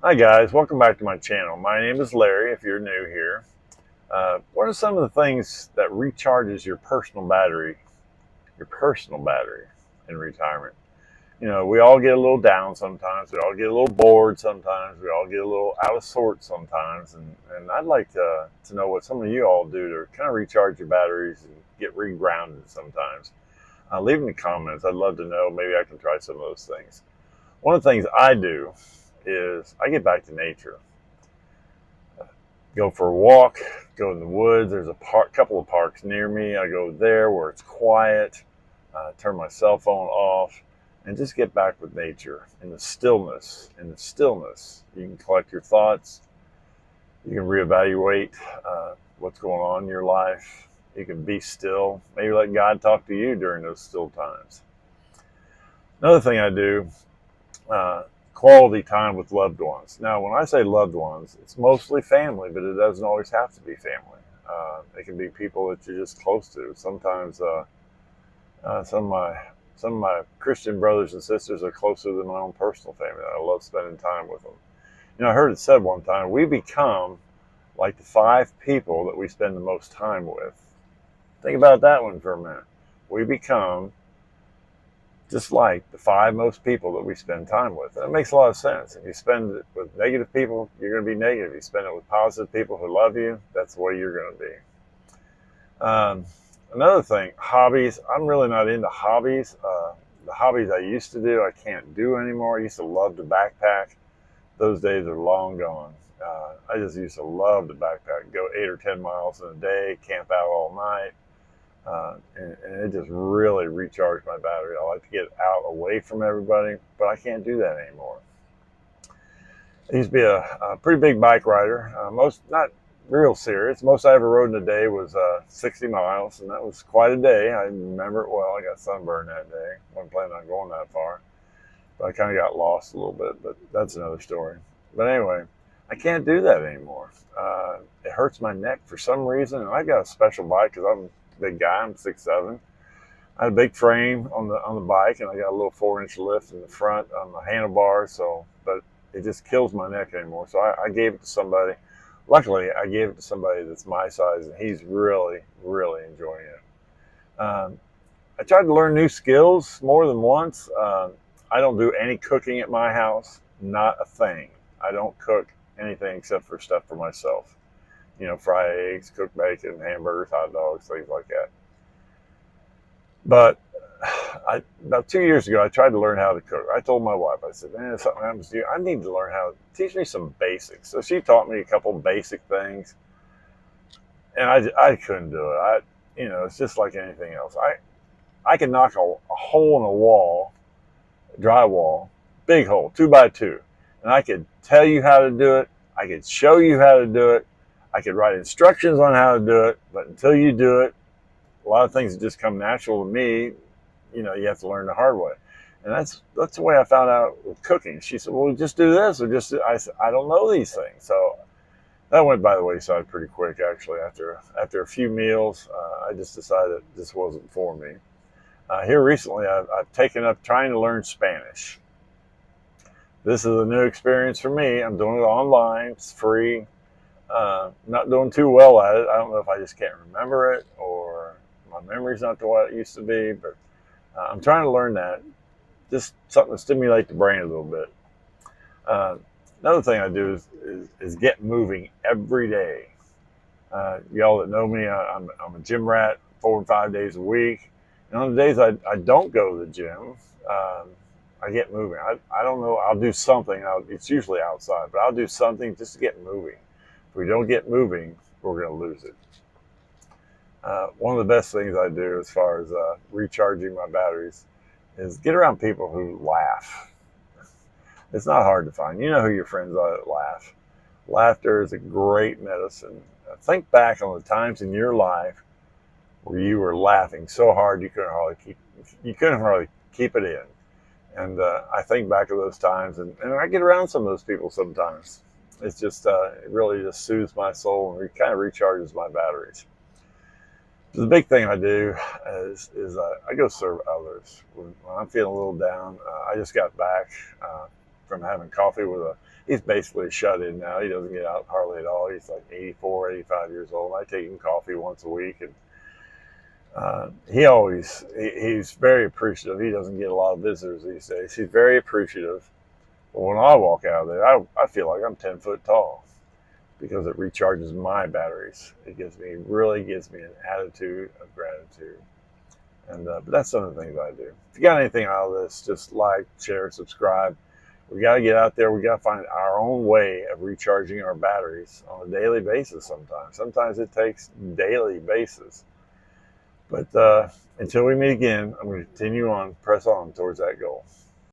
Hi guys, welcome back to my channel. My name is Larry if you're new here. What are some of the things that recharges your personal battery in retirement? You know, we all get a little down sometimes, we all get a little bored sometimes, we all get a little out of sorts sometimes, and I'd like to know what some of you all do to kind of recharge your batteries and get regrounded sometimes. Leave in the comments, I'd love to know, maybe I can try some of those things. One of the things I do is I get back to nature. Go for a walk, go in the woods. There's a couple of parks near me. I go there where it's quiet, turn my cell phone off, and just get back with nature in the stillness. In the stillness, you can collect your thoughts. You can reevaluate what's going on in your life. You can be still. Maybe let God talk to you during those still times. Another thing I do, uh, quality time with loved ones. Now, when I say loved ones, it's mostly family, but it doesn't always have to be family. It can be people that you're just close to. Sometimes some of my Christian brothers and sisters are closer than my own personal family. I love spending time with them. You know, I heard it said one time, we become like the 5 people that we spend the most time with. Think about that one for a minute. We become just like the 5 most people that we spend time with. And it makes a lot of sense. If you spend it with negative people, you're going to be negative. If you spend it with positive people who love you, that's the way you're going to be. Another thing, hobbies. I'm really not into hobbies. The hobbies I used to do, I can't do anymore. I used to love to backpack. Those days are long gone. I just used to love to backpack, go 8 or 10 miles in a day, camp out all night. And it just really recharged my battery. I like to get out away from everybody, but I can't do that anymore. I used to be a pretty big bike rider. Most not real serious. Most I ever rode in a day was 60 miles, and that was quite a day. I remember it well. I got sunburned that day. Wasn't planning on going that far, but I kind of got lost a little bit. But that's another story. But anyway, I can't do that anymore. It hurts my neck for some reason, and I got a special bike because I'm a big guy. I'm 6'7". I had a big frame on the bike, and I got a little 4-inch lift in the front on the handlebars. So, but it just kills my neck anymore. So I gave it to somebody. Luckily, I gave it to somebody that's my size, and he's really, really enjoying it. I tried to learn new skills more than once. I don't do any cooking at my house. Not a thing. I don't cook anything except for stuff for myself. You know, fry eggs, cook bacon, hamburgers, hot dogs, things like that. But about 2 years ago, I tried to learn how to cook. I told my wife, I said, man, if something happens to you, I need to learn how to teach me some basics. So she taught me a couple basic things, and I couldn't do it. It's just like anything else. I can knock a hole in a wall, drywall, big hole, 2 by 2, and I could tell you how to do it. I could show you how to do it. I could write instructions on how to do it, but until you do it, a lot of things that just come natural to me, you have to learn the hard way. And that's the way I found out with cooking. She said, well, just do this or just do. I said, I don't know these things. So that went by the wayside pretty quick, actually. After a few meals, I just decided this wasn't for me. Here recently, I've taken up trying to learn Spanish. This is a new experience for me. I'm doing it online. It's free. Not doing too well at it. I don't know if I just can't remember it or my memory's not to what it used to be, but I'm trying to learn that. Just something to stimulate the brain a little bit. Uh, Another thing I do is get moving every day. Y'all that know me, I'm a gym rat 4 and 5 days a week. And on the days I don't go to the gym, I get moving. I don't know. I'll do something. It's usually outside, but I'll do something just to get moving. If we don't get moving, we're going to lose it. One of the best things I do as far as recharging my batteries is get around people who laugh. It's not hard to find. You know who your friends are that laugh. Laughter is a great medicine. Think back on the times in your life where you were laughing so hard you couldn't hardly keep it in. And I think back to those times, and I get around some of those people sometimes. It's just it really just soothes my soul and kind of recharges my batteries. The big thing I do is I go serve others when I'm feeling a little down. I just got back from having coffee with a. He's basically shut in now. He doesn't get out hardly at all. He's like 84, 85 years old. I take him coffee once a week, and he's very appreciative. He doesn't get a lot of visitors these days. He's very appreciative. But when I walk out of there, I feel like I'm 10 foot tall because it recharges my batteries. It really gives me an attitude of gratitude. And but that's some of the things I do. If you got anything out of this, just like, share, subscribe. We got to get out there. We got to find our own way of recharging our batteries on a daily basis. Sometimes it takes daily basis. But until we meet again, I'm going to continue on, press on towards that goal.